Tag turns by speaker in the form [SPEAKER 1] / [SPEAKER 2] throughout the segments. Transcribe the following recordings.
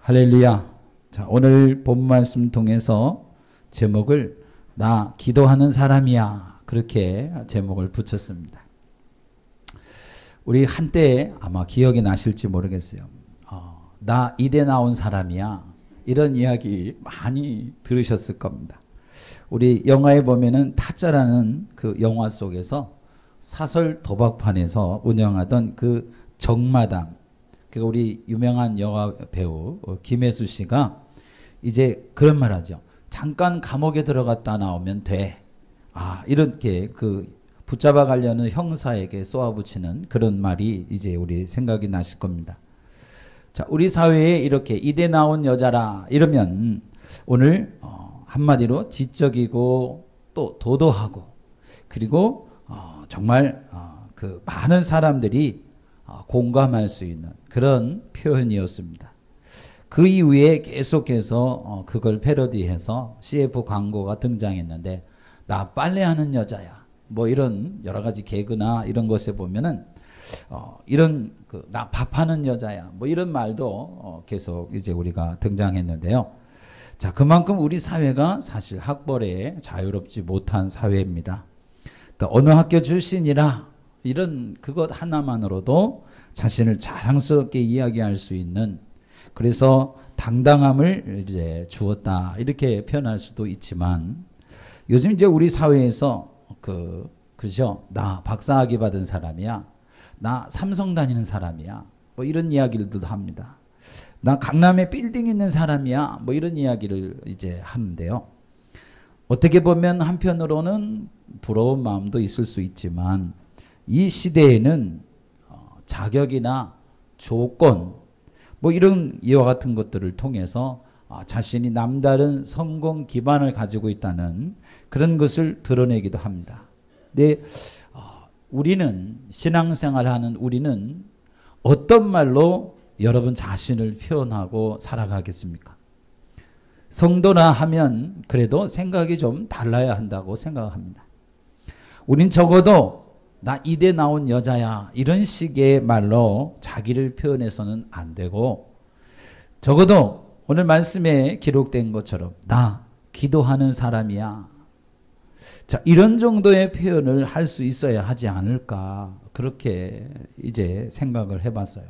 [SPEAKER 1] 할렐루야. 자, 오늘 본 말씀 통해서 제목을 나 기도하는 사람이야. 그렇게 제목을 붙였습니다. 우리 한때 아마 기억이 나실지 모르겠어요. 나 이대 나온 사람이야. 이런 이야기 많이 들으셨을 겁니다. 우리 영화에 보면은 타짜라는 그 영화 속에서 사설 도박판에서 운영하던 그 정마담, 그러니까 우리 유명한 영화 배우 김혜수 씨가 이제 그런 말 하죠. 잠깐 감옥에 들어갔다 나오면 돼. 이렇게 그 붙잡아 가려는 형사에게 쏘아붙이는 그런 말이 이제 우리 생각이 나실 겁니다. 자, 우리 사회에 이렇게 이대 나온 여자라 이러면 오늘 한마디로 지적이고 또 도도하고 그리고 정말 그 많은 사람들이 공감할 수 있는 그런 표현이었습니다. 그 이후에 계속해서 그걸 패러디해서 CF 광고가 등장했는데 나 빨래하는 여자야. 뭐 이런 여러 가지 개그나 이런 것에 보면은 이런 나 밥하는 여자야. 뭐 이런 말도 계속 이제 우리가 등장했는데요. 자, 그만큼 우리 사회가 사실 학벌에 자유롭지 못한 사회입니다. 또 어느 학교 출신이라 이런 그것 하나만으로도 자신을 자랑스럽게 이야기할 수 있는, 그래서 당당함을 이제 주었다 이렇게 표현할 수도 있지만, 요즘 이제 우리 사회에서 그죠? 나 박사학위 받은 사람이야. 나 삼성 다니는 사람이야. 뭐 이런 이야기들도 합니다. 나 강남에 빌딩 있는 사람이야. 뭐 이런 이야기를 이제 하는데요. 어떻게 보면 한편으로는 부러운 마음도 있을 수 있지만 이 시대에는 자격이나 조건 뭐 이런 이와 같은 것들을 통해서 자신이 남다른 성공 기반을 가지고 있다는 그런 것을 드러내기도 합니다. 근데 우리는 신앙생활하는 우리는 어떤 말로 여러분 자신을 표현하고 살아가겠습니까? 성도나 하면 그래도 생각이 좀 달라야 한다고 생각합니다. 우린 적어도 나 이대 나온 여자야 이런 식의 말로 자기를 표현해서는 안 되고, 적어도 오늘 말씀에 기록된 것처럼 나 기도하는 사람이야. 자, 이런 정도의 표현을 할 수 있어야 하지 않을까, 그렇게 이제 생각을 해봤어요.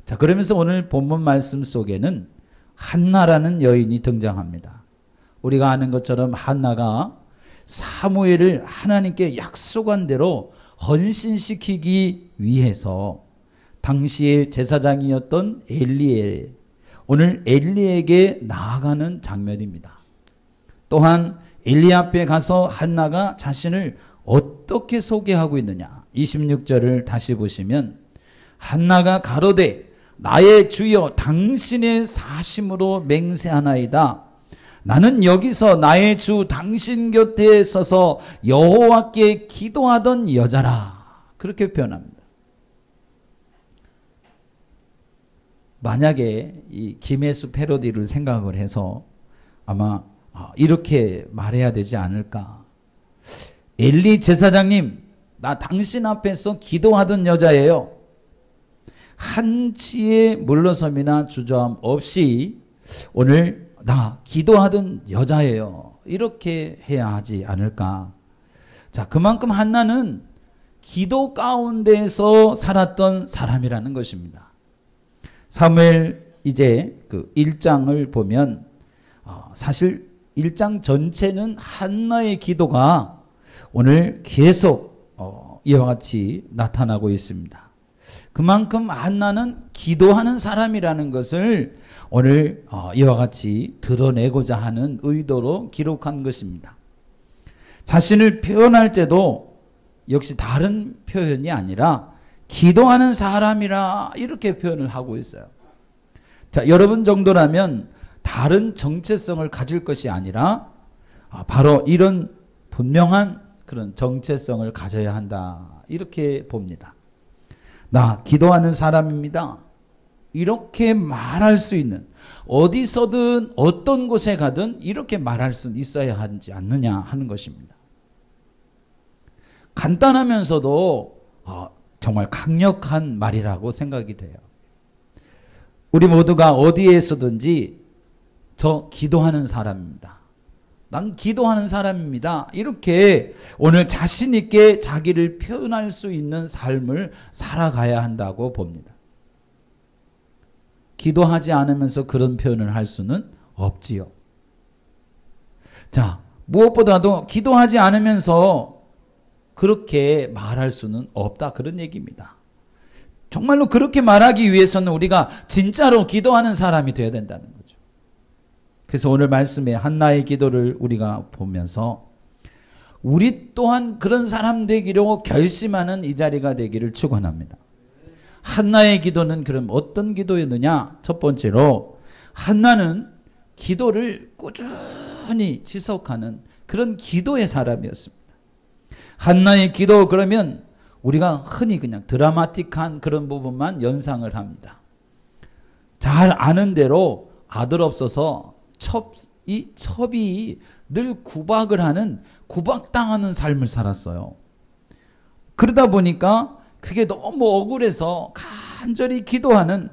[SPEAKER 1] 자, 그러면서 오늘 본문 말씀 속에는 한나라는 여인이 등장합니다. 우리가 아는 것처럼 한나가 사무엘을 하나님께 약속한 대로 헌신시키기 위해서 당시의 제사장이었던 엘리에, 오늘 엘리에게 나아가는 장면입니다. 또한 엘리 앞에 가서 한나가 자신을 어떻게 소개하고 있느냐, 26절을 다시 보시면 한나가 가로되 나의 주여 당신의 사심으로 맹세하나이다. 나는 여기서 나의 주 당신 곁에 서서 여호와께 기도하던 여자라. 그렇게 표현합니다. 만약에 이 김혜수 패러디를 생각을 해서 아마 이렇게 말해야 되지 않을까. 엘리 제사장님, 나 당신 앞에서 기도하던 여자예요. 한치의 물러섬이나 주저함 없이 오늘 나 기도하던 여자예요. 이렇게 해야 하지 않을까. 자, 그만큼 한나는 기도 가운데서 살았던 사람이라는 것입니다. 사무엘 이제 그 1장을 보면 사실 1장 전체는 한나의 기도가 오늘 계속 이와 같이 나타나고 있습니다. 그만큼 한나는 기도하는 사람이라는 것을 오늘 이와 같이 드러내고자 하는 의도로 기록한 것입니다. 자신을 표현할 때도 역시 다른 표현이 아니라 기도하는 사람이라 이렇게 표현을 하고 있어요. 자, 여러분 정도라면 다른 정체성을 가질 것이 아니라 바로 이런 분명한 그런 정체성을 가져야 한다, 이렇게 봅니다. 나 기도하는 사람입니다. 이렇게 말할 수 있는, 어디서든 어떤 곳에 가든 이렇게 말할 수 있어야 하지 않느냐 하는 것입니다. 간단하면서도 정말 강력한 말이라고 생각이 돼요. 우리 모두가 어디에서든지 저 기도하는 사람입니다. 난 기도하는 사람입니다. 이렇게 오늘 자신 있게 자기를 표현할 수 있는 삶을 살아가야 한다고 봅니다. 기도하지 않으면서 그런 표현을 할 수는 없지요. 자, 무엇보다도 기도하지 않으면서 그렇게 말할 수는 없다. 그런 얘기입니다. 정말로 그렇게 말하기 위해서는 우리가 진짜로 기도하는 사람이 되어야 된다는 거죠. 그래서 오늘 말씀에 한나의 기도를 우리가 보면서 우리 또한 그런 사람 되기로 결심하는 이 자리가 되기를 축원합니다. 한나의 기도는 그럼 어떤 기도였느냐? 첫 번째로 한나는 기도를 꾸준히 지속하는 그런 기도의 사람이었습니다. 한나의 기도 그러면 우리가 흔히 그냥 드라마틱한 그런 부분만 연상을 합니다. 잘 아는 대로 아들 없어서 첩이 늘 구박을 하는 구박당하는 삶을 살았어요. 그러다 보니까 그게 너무 억울해서 간절히 기도하는,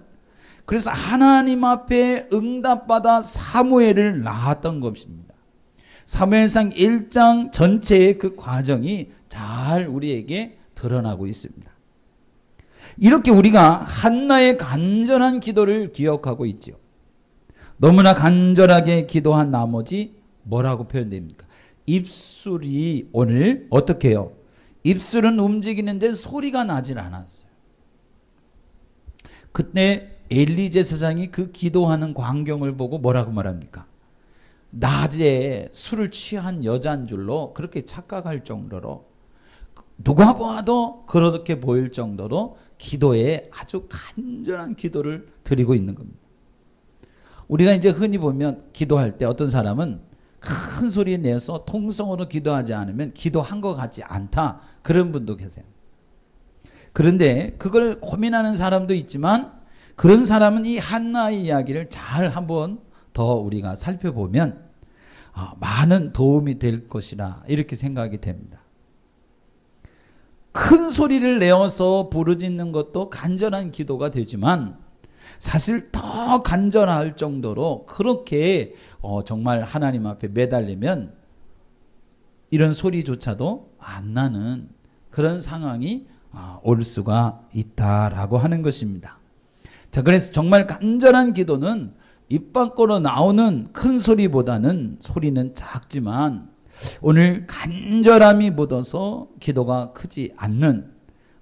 [SPEAKER 1] 그래서 하나님 앞에 응답받아 사무엘을 낳았던 것입니다. 사무엘상 1장 전체의 그 과정이 잘 우리에게 드러나고 있습니다. 이렇게 우리가 한나의 간절한 기도를 기억하고 있죠. 너무나 간절하게 기도한 나머지 뭐라고 표현됩니까? 입술이 오늘 어떻게 해요? 입술은 움직이는데 소리가 나질 않았어요. 그때 엘리 제사장이 그 기도하는 광경을 보고 뭐라고 말합니까? 낮에 술을 취한 여자인 줄로 그렇게 착각할 정도로, 누가 봐도 그렇게 보일 정도로 기도에 아주 간절한 기도를 드리고 있는 겁니다. 우리가 이제 흔히 보면 기도할 때 어떤 사람은 큰 소리 내서 통성으로 기도하지 않으면 기도한 것 같지 않다, 그런 분도 계세요. 그런데 그걸 고민하는 사람도 있지만 그런 사람은 이 한나의 이야기를 잘 한번 더 우리가 살펴보면 많은 도움이 될 것이라 이렇게 생각이 됩니다. 큰 소리를 내어서 부르짖는 것도 간절한 기도가 되지만 사실 더 간절할 정도로 그렇게 정말 하나님 앞에 매달리면 이런 소리조차도 안 나는 그런 상황이 올 수가 있다라고 하는 것입니다. 자, 그래서 정말 간절한 기도는 입 밖으로 나오는 큰 소리보다는 소리는 작지만 오늘 간절함이 묻어서 기도가 크지 않는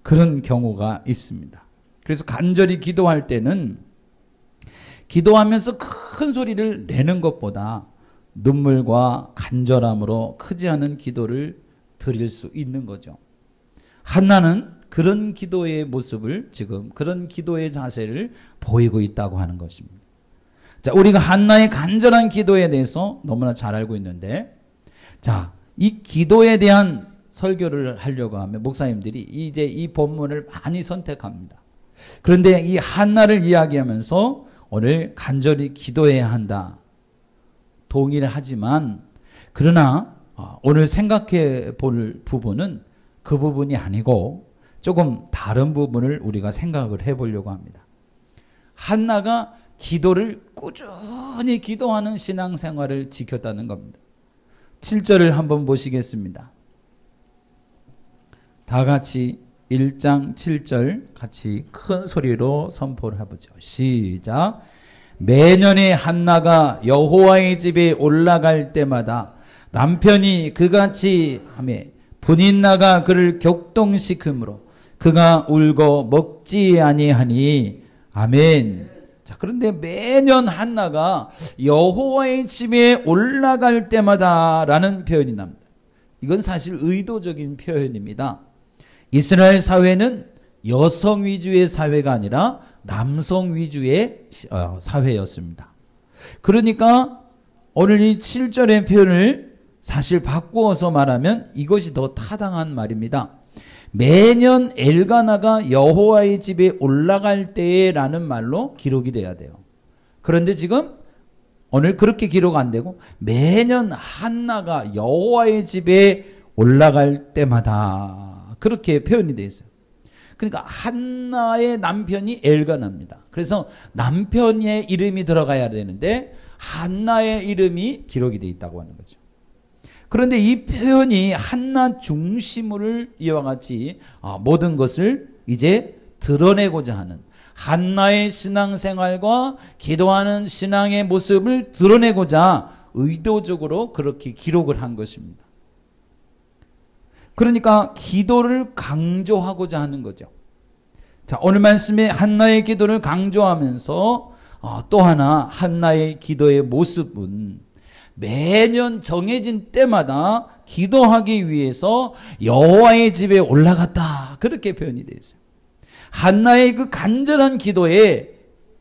[SPEAKER 1] 그런 경우가 있습니다. 그래서 간절히 기도할 때는 기도하면서 큰 소리를 내는 것보다 눈물과 간절함으로 크지 않은 기도를 드릴 수 있는 거죠. 한나는 그런 기도의 모습을 지금 그런 기도의 자세를 보이고 있다고 하는 것입니다. 자, 우리가 한나의 간절한 기도에 대해서 너무나 잘 알고 있는데, 자, 이 기도에 대한 설교를 하려고 하면 목사님들이 이제 이 본문을 많이 선택합니다. 그런데 이 한나를 이야기하면서 오늘 간절히 기도해야 한다, 동의를 하지만 그러나 오늘 생각해 볼 부분은 그 부분이 아니고 조금 다른 부분을 우리가 생각을 해보려고 합니다. 한나가 기도를 꾸준히 기도하는 신앙생활을 지켰다는 겁니다. 7절을 한번 보시겠습니다. 다 같이 1장 7절 같이 큰 소리로 선포를 해보죠. 시작. 매년에 한나가 여호와의 집에 올라갈 때마다 남편이 그같이 하며 분인나가 그를 격동시키므로 그가 울고 먹지 아니하니. 아멘. 자, 그런데 매년 한나가 여호와의 집에 올라갈 때마다 라는 표현이 납니다. 이건 사실 의도적인 표현입니다. 이스라엘 사회는 여성 위주의 사회가 아니라 남성 위주의 사회였습니다. 그러니까 오늘 이 7절의 표현을 사실 바꾸어서 말하면 이것이 더 타당한 말입니다. 매년 엘가나가 여호와의 집에 올라갈 때에 라는 말로 기록이 돼야 돼요. 그런데 지금 오늘 그렇게 기록 안 되고 매년 한나가 여호와의 집에 올라갈 때마다 그렇게 표현이 되어 있어요. 그러니까 한나의 남편이 엘가나입니다. 그래서 남편의 이름이 들어가야 되는데 한나의 이름이 기록이 되어 있다고 하는 거죠. 그런데 이 표현이 한나 중심을 이와 같이 모든 것을 이제 드러내고자 하는 한나의 신앙생활과 기도하는 신앙의 모습을 드러내고자 의도적으로 그렇게 기록을 한 것입니다. 그러니까 기도를 강조하고자 하는 거죠. 자, 오늘 말씀에 한나의 기도를 강조하면서 또 하나 한나의 기도의 모습은 매년 정해진 때마다 기도하기 위해서 여호와의 집에 올라갔다. 그렇게 표현이 되어 있어요. 한나의 그 간절한 기도에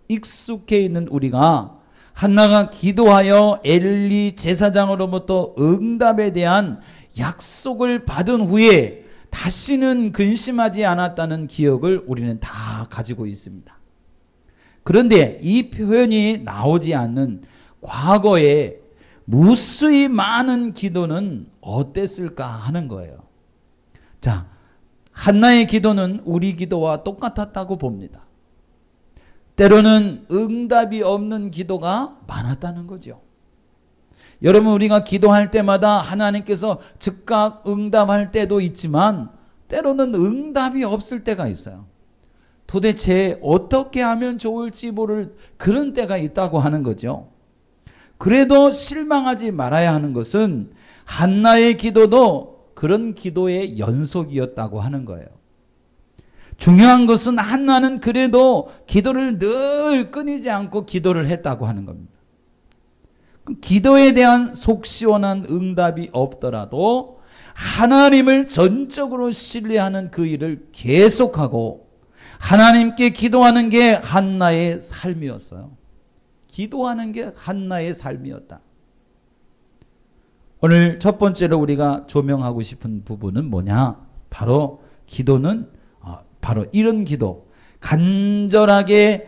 [SPEAKER 1] 익숙해 있는 우리가 한나가 기도하여 엘리 제사장으로부터 응답에 대한 약속을 받은 후에 다시는 근심하지 않았다는 기억을 우리는 다 가지고 있습니다. 그런데 이 표현이 나오지 않는 과거에 무수히 많은 기도는 어땠을까 하는 거예요. 자, 한나의 기도는 우리 기도와 똑같았다고 봅니다. 때로는 응답이 없는 기도가 많았다는 거죠. 여러분, 우리가 기도할 때마다 하나님께서 즉각 응답할 때도 있지만 때로는 응답이 없을 때가 있어요. 도대체 어떻게 하면 좋을지 모를 그런 때가 있다고 하는 거죠. 그래도 실망하지 말아야 하는 것은 한나의 기도도 그런 기도의 연속이었다고 하는 거예요. 중요한 것은 한나는 그래도 기도를 늘 끊이지 않고 기도를 했다고 하는 겁니다. 기도에 대한 속 시원한 응답이 없더라도 하나님을 전적으로 신뢰하는 그 일을 계속하고 하나님께 기도하는 게 한나의 삶이었어요. 기도하는 게 한나의 삶이었다. 오늘 첫 번째로 우리가 조명하고 싶은 부분은 뭐냐? 바로 기도는 바로 이런 기도, 간절하게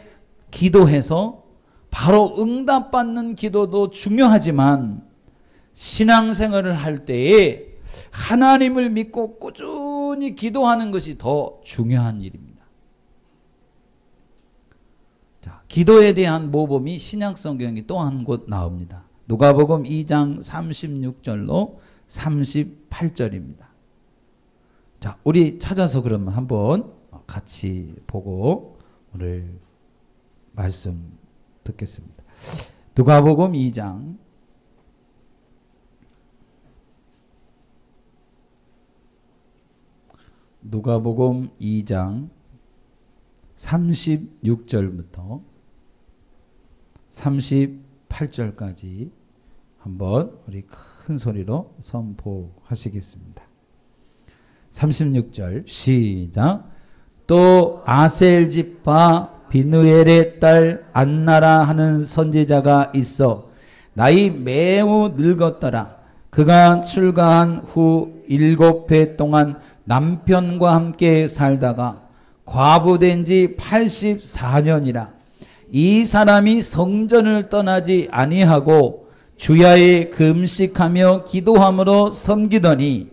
[SPEAKER 1] 기도해서 바로 응답받는 기도도 중요하지만 신앙생활을 할 때에 하나님을 믿고 꾸준히 기도하는 것이 더 중요한 일입니다. 자, 기도에 대한 모범이 신약성경이 또 한 곳 나옵니다. 누가복음 2장 36절로 38절입니다. 자, 우리 찾아서 그러면 한번 같이 보고 오늘 말씀 듣겠습니다. 누가복음 2장 누가복음 2장 36절부터 38절까지 한번 우리 큰 소리로 선포하시겠습니다. 36절 시작. 또 아셀 지파 비누엘의 딸 안나라 하는 선지자가 있어 나이 매우 늙었더라. 그가 출가한 후 7해 동안 남편과 함께 살다가 과부된 지 84년이라. 이 사람이 성전을 떠나지 아니하고 주야에 금식하며 기도함으로 섬기더니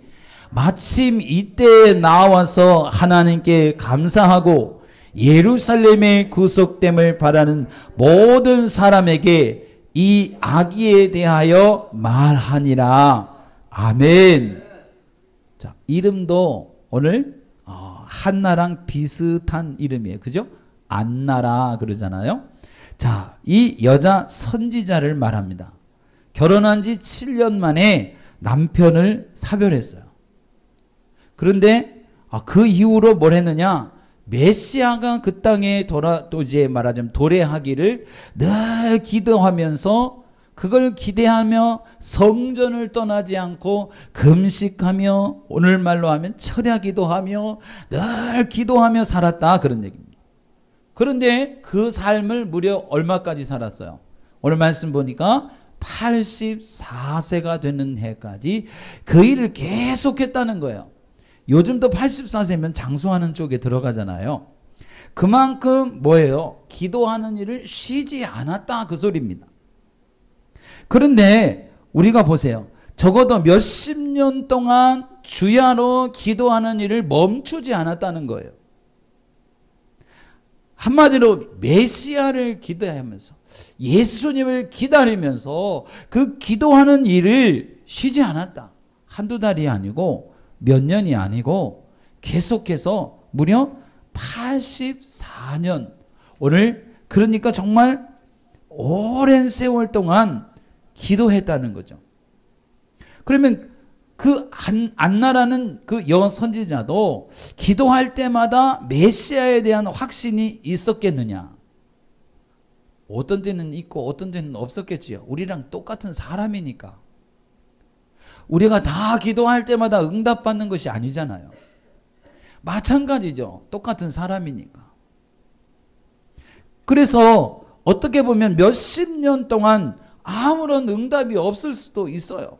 [SPEAKER 1] 마침 이때에 나와서 하나님께 감사하고 예루살렘의 구속됨을 바라는 모든 사람에게 이 아기에 대하여 말하니라. 아멘. 자, 이름도 오늘 한나랑 비슷한 이름이에요. 그죠? 안나라 그러잖아요. 자, 이 여자 선지자를 말합니다. 결혼한 지 7년 만에 남편을 사별했어요. 그런데 그 이후로 뭘 했느냐? 메시아가 그 땅에 또 이제 말하자면 도래하기를 늘 기도하면서 그걸 기대하며 성전을 떠나지 않고 금식하며 오늘 말로 하면 철야기도 하며 늘 기도하며 살았다 그런 얘기입니다. 그런데 그 삶을 무려 얼마까지 살았어요? 오늘 말씀 보니까 84세가 되는 해까지 그 일을 계속했다는 거예요. 요즘도 84세면 장수하는 쪽에 들어가잖아요. 그만큼 뭐예요? 기도하는 일을 쉬지 않았다 그 소리입니다. 그런데 우리가 보세요. 적어도 몇십 년 동안 주야로 기도하는 일을 멈추지 않았다는 거예요. 한마디로 메시아를 기대하면서 예수님을 기다리면서 그 기도하는 일을 쉬지 않았다. 한두 달이 아니고 몇 년이 아니고 계속해서 무려 84년. 오늘 그러니까 정말 오랜 세월 동안 기도했다는 거죠. 그러면 그 안나라는 그 여선지자도 기도할 때마다 메시아에 대한 확신이 있었겠느냐? 어떤 때는 있고 어떤 때는 없었겠지요. 우리랑 똑같은 사람이니까. 우리가 다 기도할 때마다 응답받는 것이 아니잖아요. 마찬가지죠. 똑같은 사람이니까. 그래서 어떻게 보면 몇십 년 동안 아무런 응답이 없을 수도 있어요.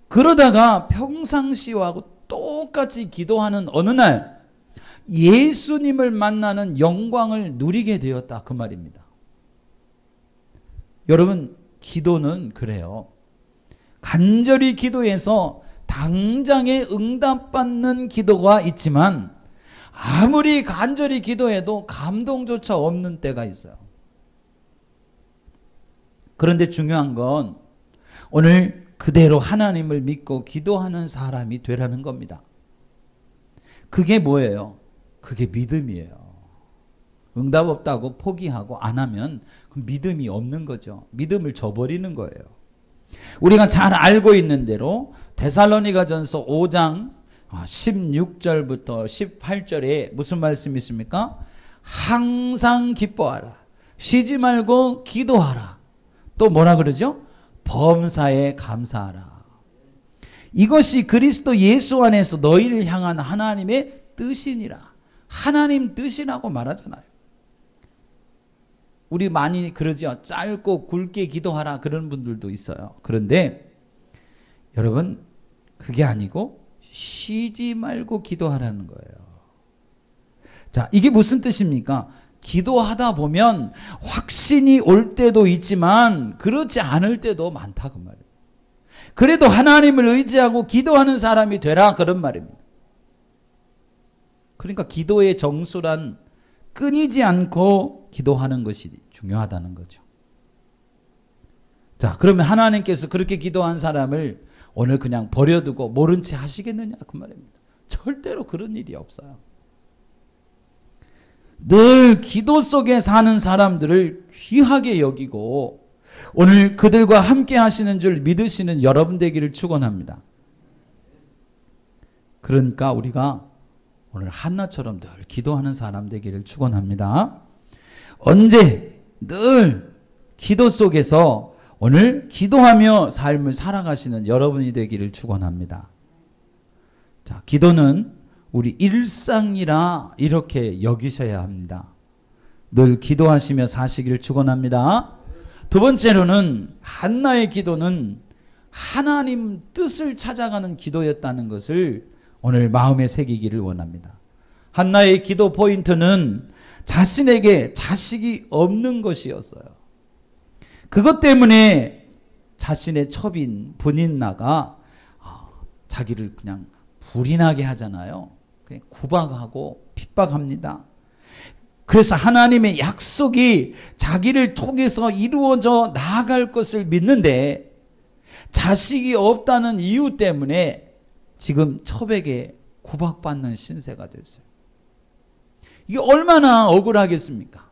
[SPEAKER 1] 그러다가 평상시와 똑같이 기도하는 어느 날 예수님을 만나는 영광을 누리게 되었다. 그 말입니다. 여러분, 기도는 그래요. 간절히 기도해서 당장에 응답받는 기도가 있지만 아무리 간절히 기도해도 감동조차 없는 때가 있어요. 그런데 중요한 건 오늘 그대로 하나님을 믿고 기도하는 사람이 되라는 겁니다. 그게 뭐예요? 그게 믿음이에요. 응답 없다고 포기하고 안 하면 그 믿음이 없는 거죠. 믿음을 저버리는 거예요. 우리가 잘 알고 있는 대로 데살로니가전서 5장 16절부터 18절에 무슨 말씀이 있습니까? 항상 기뻐하라. 쉬지 말고 기도하라. 또 뭐라 그러죠? 범사에 감사하라. 이것이 그리스도 예수 안에서 너희를 향한 하나님의 뜻이니라. 하나님 뜻이라고 말하잖아요. 우리 많이 그러죠. 짧고 굵게 기도하라 그런 분들도 있어요. 그런데 여러분, 그게 아니고 쉬지 말고 기도하라는 거예요. 자, 이게 무슨 뜻입니까? 기도하다 보면 확신이 올 때도 있지만 그렇지 않을 때도 많다 그 말이에요. 그래도 하나님을 의지하고 기도하는 사람이 되라 그런 말입니다. 그러니까 기도의 정수란 끊이지 않고 기도하는 것이 중요하다는 거죠. 자, 그러면 하나님께서 그렇게 기도한 사람을 오늘 그냥 버려두고 모른 채 하시겠느냐 그 말입니다. 절대로 그런 일이 없어요. 늘 기도 속에 사는 사람들을 귀하게 여기고 오늘 그들과 함께 하시는 줄 믿으시는 여러분 되기를 축원합니다. 그러니까 우리가 오늘 한나처럼 늘 기도하는 사람 되기를 축원합니다. 언제 늘 기도 속에서 오늘 기도하며 삶을 살아가시는 여러분이 되기를 축원합니다. 자, 기도는 우리 일상이라 이렇게 여기셔야 합니다. 늘 기도하시며 사시기를 축원합니다. 두 번째로는 한나의 기도는 하나님 뜻을 찾아가는 기도였다는 것을 오늘 마음에 새기기를 원합니다. 한나의 기도 포인트는 자신에게 자식이 없는 것이었어요. 그것 때문에 자신의 첩인 분인나가 자기를 그냥 불이 나게 하잖아요. 그냥 구박하고 핍박합니다. 그래서 하나님의 약속이 자기를 통해서 이루어져 나아갈 것을 믿는데 자식이 없다는 이유 때문에 지금 첩에게 구박받는 신세가 됐어요. 이게 얼마나 억울하겠습니까?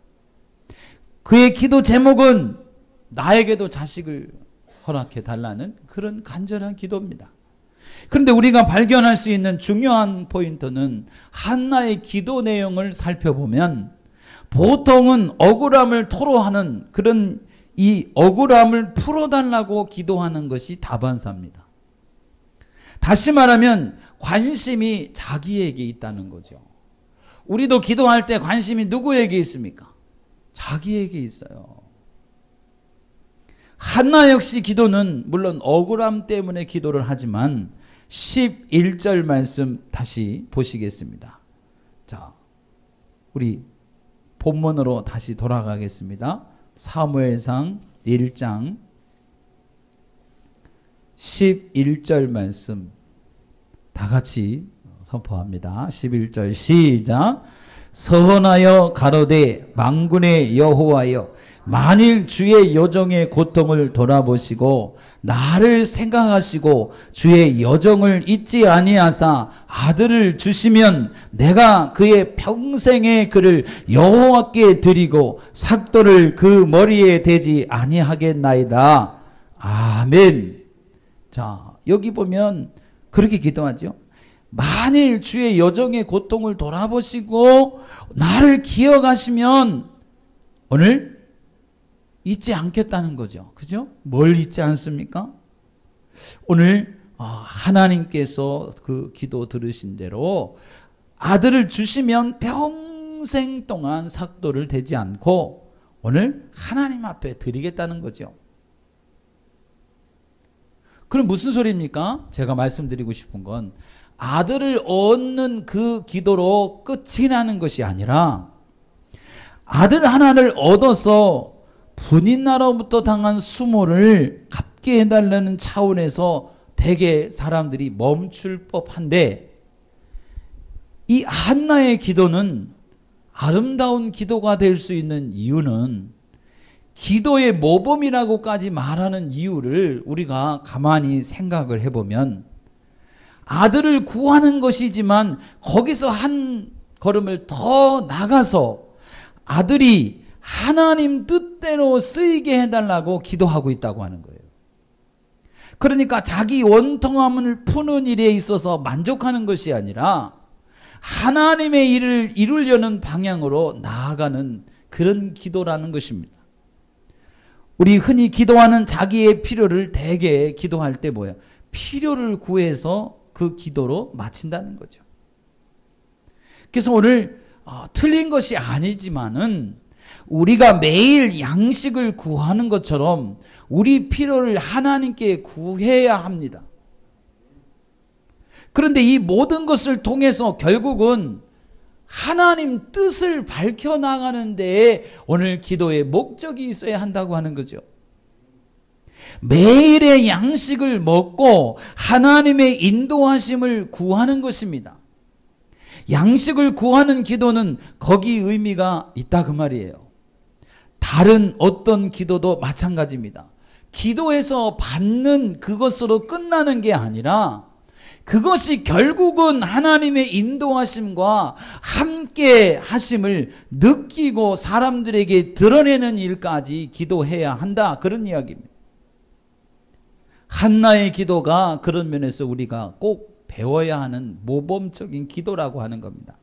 [SPEAKER 1] 그의 기도 제목은 나에게도 자식을 허락해 달라는 그런 간절한 기도입니다. 그런데 우리가 발견할 수 있는 중요한 포인트는 한나의 기도 내용을 살펴보면 보통은 억울함을 토로하는 그런 이 억울함을 풀어달라고 기도하는 것이 다반사입니다. 다시 말하면 관심이 자기에게 있다는 거죠. 우리도 기도할 때 관심이 누구에게 있습니까? 자기에게 있어요. 한나 역시 기도는 물론 억울함 때문에 기도를 하지만 11절 말씀 다시 보시겠습니다. 자, 우리 본문으로 다시 돌아가겠습니다. 사무엘상 1장 11절 말씀 다 같이 선포합니다. 11절 시작. 서헌하여 가로되 만군의 여호와여 만일 주의 여종의 고통을 돌아보시고 나를 생각하시고 주의 여종을 잊지 아니하사 아들을 주시면 내가 그의 평생의 그를 여호와께 드리고 삭도를 그 머리에 대지 아니하겠나이다. 아멘. 자, 여기 보면 그렇게 기도하죠. 만일 주의 여종의 고통을 돌아보시고 나를 기억하시면 오늘 잊지 않겠다는 거죠. 그죠? 뭘 잊지 않습니까? 오늘 하나님께서 그 기도 들으신 대로 아들을 주시면 평생 동안 삭도를 대지 않고 오늘 하나님 앞에 드리겠다는 거죠. 그럼 무슨 소리입니까? 제가 말씀드리고 싶은 건 아들을 얻는 그 기도로 끝이 나는 것이 아니라 아들 하나를 얻어서 분인나로부터 당한 수모를 갚게 해달라는 차원에서 대개 사람들이 멈출 법한데 이 한나의 기도는 아름다운 기도가 될 수 있는 이유는 기도의 모범이라고까지 말하는 이유를 우리가 가만히 생각을 해보면 아들을 구하는 것이지만 거기서 한 걸음을 더 나가서 아들이 하나님 뜻대로 쓰이게 해달라고 기도하고 있다고 하는 거예요. 그러니까 자기 원통함을 푸는 일에 있어서 만족하는 것이 아니라 하나님의 일을 이루려는 방향으로 나아가는 그런 기도라는 것입니다. 우리 흔히 기도하는 자기의 필요를 대개 기도할 때 뭐예요? 필요를 구해서 그 기도로 마친다는 거죠. 그래서 오늘 틀린 것이 아니지만은 우리가 매일 양식을 구하는 것처럼 우리 필요를 하나님께 구해야 합니다. 그런데 이 모든 것을 통해서 결국은 하나님 뜻을 밝혀나가는 데에 오늘 기도의 목적이 있어야 한다고 하는 거죠. 매일의 양식을 먹고 하나님의 인도하심을 구하는 것입니다. 양식을 구하는 기도는 거기 의미가 있다 그 말이에요. 다른 어떤 기도도 마찬가지입니다. 기도해서 받는 그것으로 끝나는 게 아니라 그것이 결국은 하나님의 인도하심과 함께 하심을 느끼고 사람들에게 드러내는 일까지 기도해야 한다. 그런 이야기입니다. 한나의 기도가 그런 면에서 우리가 꼭 배워야 하는 모범적인 기도라고 하는 겁니다.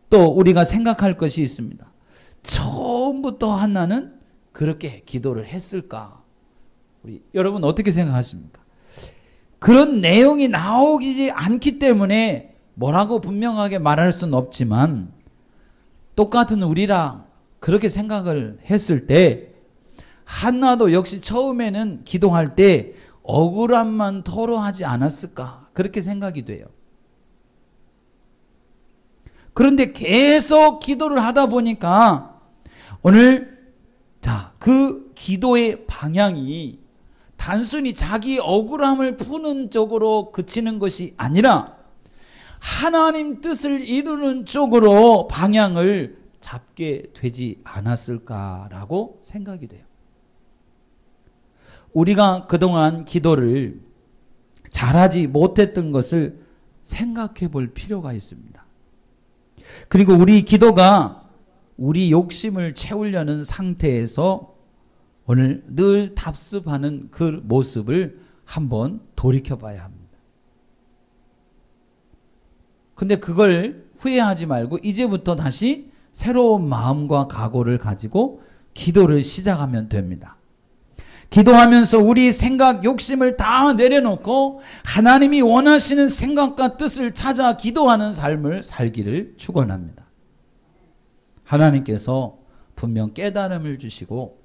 [SPEAKER 1] 또 우리가 생각할 것이 있습니다. 처음부터 한나는 그렇게 기도를 했을까? 여러분 어떻게 생각하십니까? 그런 내용이 나오지 않기 때문에 뭐라고 분명하게 말할 수는 없지만 똑같은 우리랑 그렇게 생각을 했을 때 한나도 역시 처음에는 기도할 때 억울함만 토로하지 않았을까? 그렇게 생각이 돼요. 그런데 계속 기도를 하다 보니까 오늘 그 기도의 방향이 단순히 자기 억울함을 푸는 쪽으로 그치는 것이 아니라 하나님 뜻을 이루는 쪽으로 방향을 잡게 되지 않았을까라고 생각이 돼요. 우리가 그동안 기도를 잘하지 못했던 것을 생각해 볼 필요가 있습니다. 그리고 우리 기도가 우리 욕심을 채우려는 상태에서 오늘 늘 답습하는 그 모습을 한번 돌이켜 봐야 합니다. 근데 그걸 후회하지 말고 이제부터 다시 새로운 마음과 각오를 가지고 기도를 시작하면 됩니다. 기도하면서 우리 생각, 욕심을 다 내려놓고 하나님이 원하시는 생각과 뜻을 찾아 기도하는 삶을 살기를 축원합니다. 하나님께서 분명 깨달음을 주시고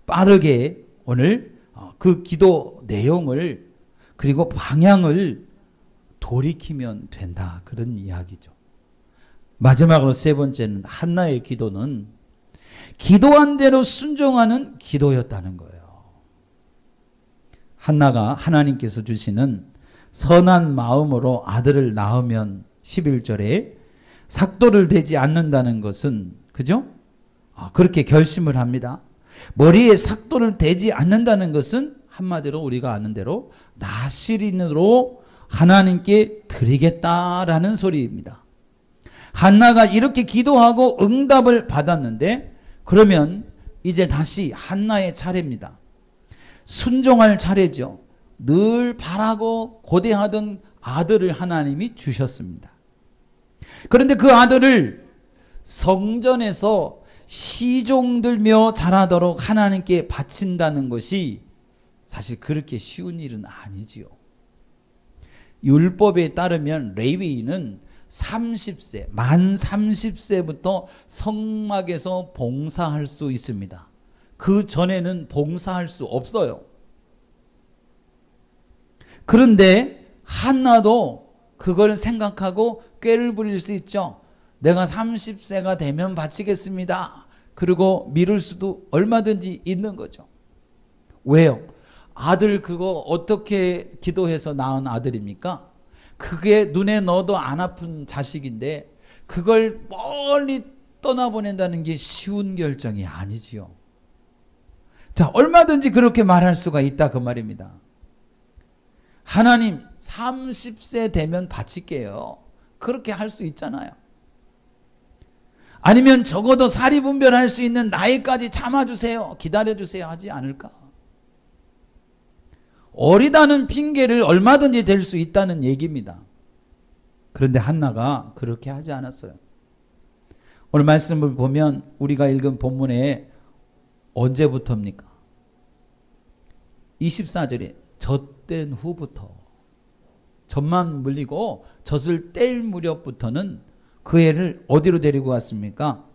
[SPEAKER 1] 빠르게 오늘 그 기도 내용을 그리고 방향을 돌이키면 된다. 그런 이야기죠. 마지막으로 세 번째는 한나의 기도는 기도한 대로 순종하는 기도였다는 거예요. 한나가 하나님께서 주시는 선한 마음으로 아들을 낳으면 11절에 삭도를 대지 않는다는 것은, 그죠? 그렇게 결심을 합니다. 머리에 삭도를 대지 않는다는 것은 한마디로 우리가 아는 대로 나시린으로 하나님께 드리겠다라는 소리입니다. 한나가 이렇게 기도하고 응답을 받았는데, 그러면 이제 다시 한나의 차례입니다. 순종할 차례죠. 늘 바라고 고대하던 아들을 하나님이 주셨습니다. 그런데 그 아들을 성전에서 시종들며 자라도록 하나님께 바친다는 것이 사실 그렇게 쉬운 일은 아니지요. 율법에 따르면 레위인은 30세, 만 30세부터 성막에서 봉사할 수 있습니다. 그 전에는 봉사할 수 없어요. 그런데 한나도 그걸 생각하고 꾀를 부릴 수 있죠. 내가 30세가 되면 바치겠습니다. 그리고 미룰 수도 얼마든지 있는 거죠. 왜요? 아들 그거 어떻게 기도해서 낳은 아들입니까? 그게 눈에 넣어도 안 아픈 자식인데 그걸 멀리 떠나보낸다는 게 쉬운 결정이 아니지요. 자, 얼마든지 그렇게 말할 수가 있다 그 말입니다. 하나님 30세 되면 바칠게요. 그렇게 할 수 있잖아요. 아니면 적어도 사리분별할 수 있는 나이까지 참아주세요. 기다려주세요 하지 않을까? 어리다는 핑계를 얼마든지 댈 수 있다는 얘기입니다. 그런데 한나가 그렇게 하지 않았어요. 오늘 말씀을 보면 우리가 읽은 본문에 언제부터입니까? 24절에 젖된 후부터, 젖만 물리고 젖을 뗄 무렵부터는 그 애를 어디로 데리고 갔습니까?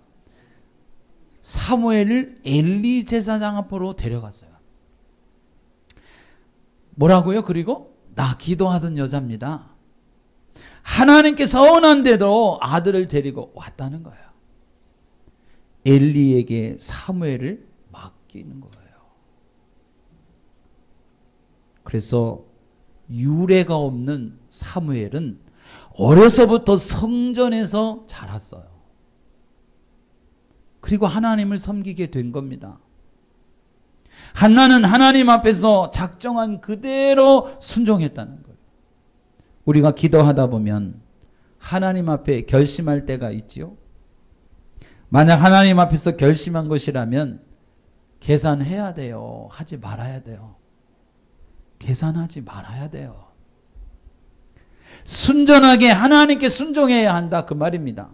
[SPEAKER 1] 사무엘을 엘리 제사장 앞으로 데려갔어요. 뭐라고요? 그리고 나 기도하던 여자입니다. 하나님께 서운한데도 아들을 데리고 왔다는 거예요. 엘리에게 사무엘을 맡기는 거예요. 그래서 유례가 없는 사무엘은 어려서부터 성전에서 자랐어요. 그리고 하나님을 섬기게 된 겁니다. 한나는 하나님 앞에서 작정한 그대로 순종했다는 거예요. 우리가 기도하다 보면 하나님 앞에 결심할 때가 있지요. 만약 하나님 앞에서 결심한 것이라면 계산해야 돼요. 하지 말아야 돼요. 계산하지 말아야 돼요. 순전하게 하나님께 순종해야 한다 그 말입니다.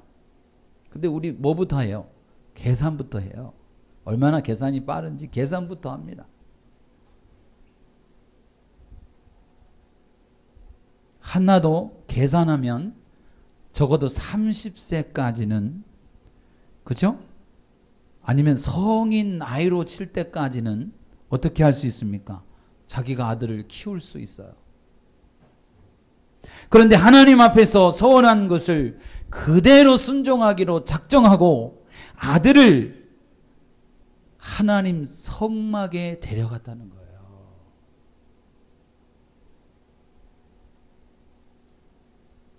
[SPEAKER 1] 근데 우리 뭐부터 해요? 계산부터 해요. 얼마나 계산이 빠른지 계산부터 합니다. 한나도 계산하면 적어도 30세까지는, 그죠? 아니면 성인 나이로 칠 때까지는 어떻게 할 수 있습니까? 자기가 아들을 키울 수 있어요. 그런데 하나님 앞에서 서원한 것을 그대로 순종하기로 작정하고 아들을 하나님 성막에 데려갔다는 거예요.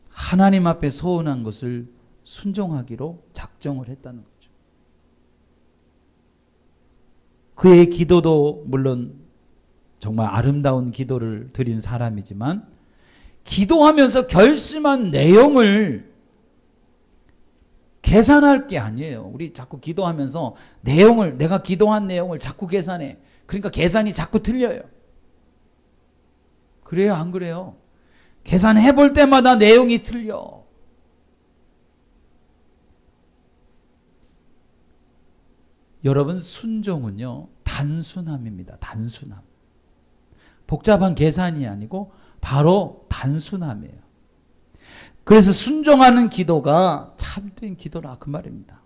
[SPEAKER 1] 하나님 앞에 서원한 것을 순종하기로 작정을 했다는 거죠. 그의 기도도 물론 정말 아름다운 기도를 드린 사람이지만 기도하면서 결심한 내용을 계산할 게 아니에요. 우리 자꾸 기도하면서 내용을, 내가 기도한 내용을 자꾸 계산해. 그러니까 계산이 자꾸 틀려요. 그래요? 안 그래요? 계산해 볼 때마다 내용이 틀려. 여러분, 순종은요, 단순함입니다. 단순함. 복잡한 계산이 아니고 바로 단순함이에요. 그래서 순종하는 기도가 참된 기도라 그 말입니다.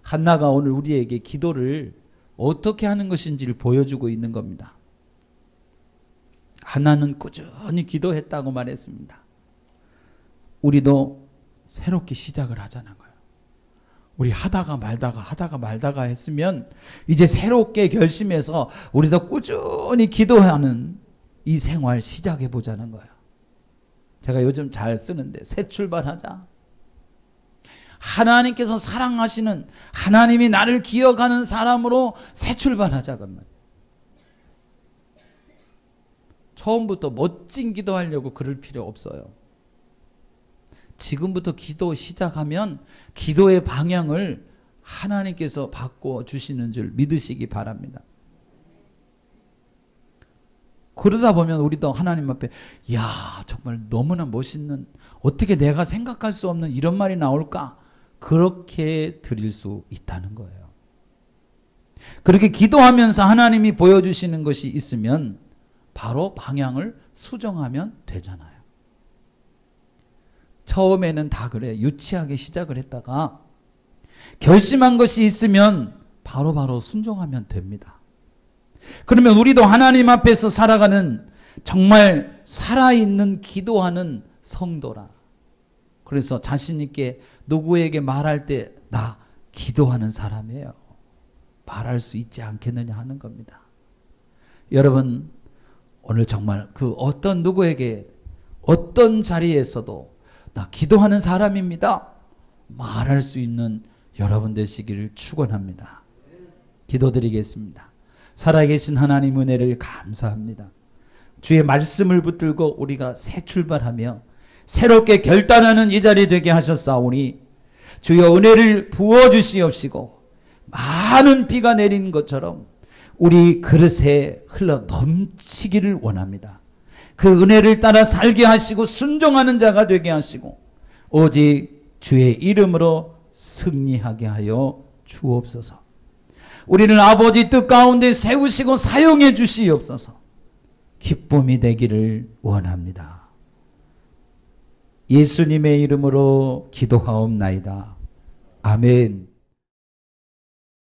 [SPEAKER 1] 한나가 오늘 우리에게 기도를 어떻게 하는 것인지를 보여주고 있는 겁니다. 한나는 꾸준히 기도했다고 말했습니다. 우리도 새롭게 시작을 하자는 거예요. 우리 하다가 말다가 했으면 이제 새롭게 결심해서 우리도 꾸준히 기도하는 이 생활 시작해 보자는 거예요. 제가 요즘 잘 쓰는데 새 출발하자. 하나님께서 사랑하시는, 하나님이 나를 기억하는 사람으로 새 출발하자. 처음부터 멋진 기도하려고 그럴 필요 없어요. 지금부터 기도 시작하면 기도의 방향을 하나님께서 바꿔주시는 줄 믿으시기 바랍니다. 그러다 보면 우리도 하나님 앞에 야, 정말 너무나 멋있는, 어떻게 내가 생각할 수 없는 이런 말이 나올까? 그렇게 드릴 수 있다는 거예요. 그렇게 기도하면서 하나님이 보여주시는 것이 있으면 바로 방향을 수정하면 되잖아요. 처음에는 다 그래. 유치하게 시작을 했다가 결심한 것이 있으면 바로바로 순종하면 됩니다. 그러면 우리도 하나님 앞에서 살아가는 정말 살아있는 기도하는 성도라. 그래서 자신 있게 누구에게 말할 때 나 기도하는 사람이에요. 말할 수 있지 않겠느냐 하는 겁니다. 여러분, 오늘 정말 그 어떤 누구에게 어떤 자리에서도 나 기도하는 사람입니다. 말할 수 있는 여러분 되시기를 축원합니다. 기도드리겠습니다. 살아계신 하나님 은혜를 감사합니다. 주의 말씀을 붙들고 우리가 새 출발하며 새롭게 결단하는 이 자리 되게 하셨사오니 주여 은혜를 부어주시옵시고 많은 비가 내린 것처럼 우리 그릇에 흘러 넘치기를 원합니다. 그 은혜를 따라 살게 하시고 순종하는 자가 되게 하시고 오직 주의 이름으로 승리하게 하여 주옵소서. 우리는 아버지 뜻 가운데 세우시고 사용해 주시옵소서. 기쁨이 되기를 원합니다. 예수님의 이름으로 기도하옵나이다. 아멘.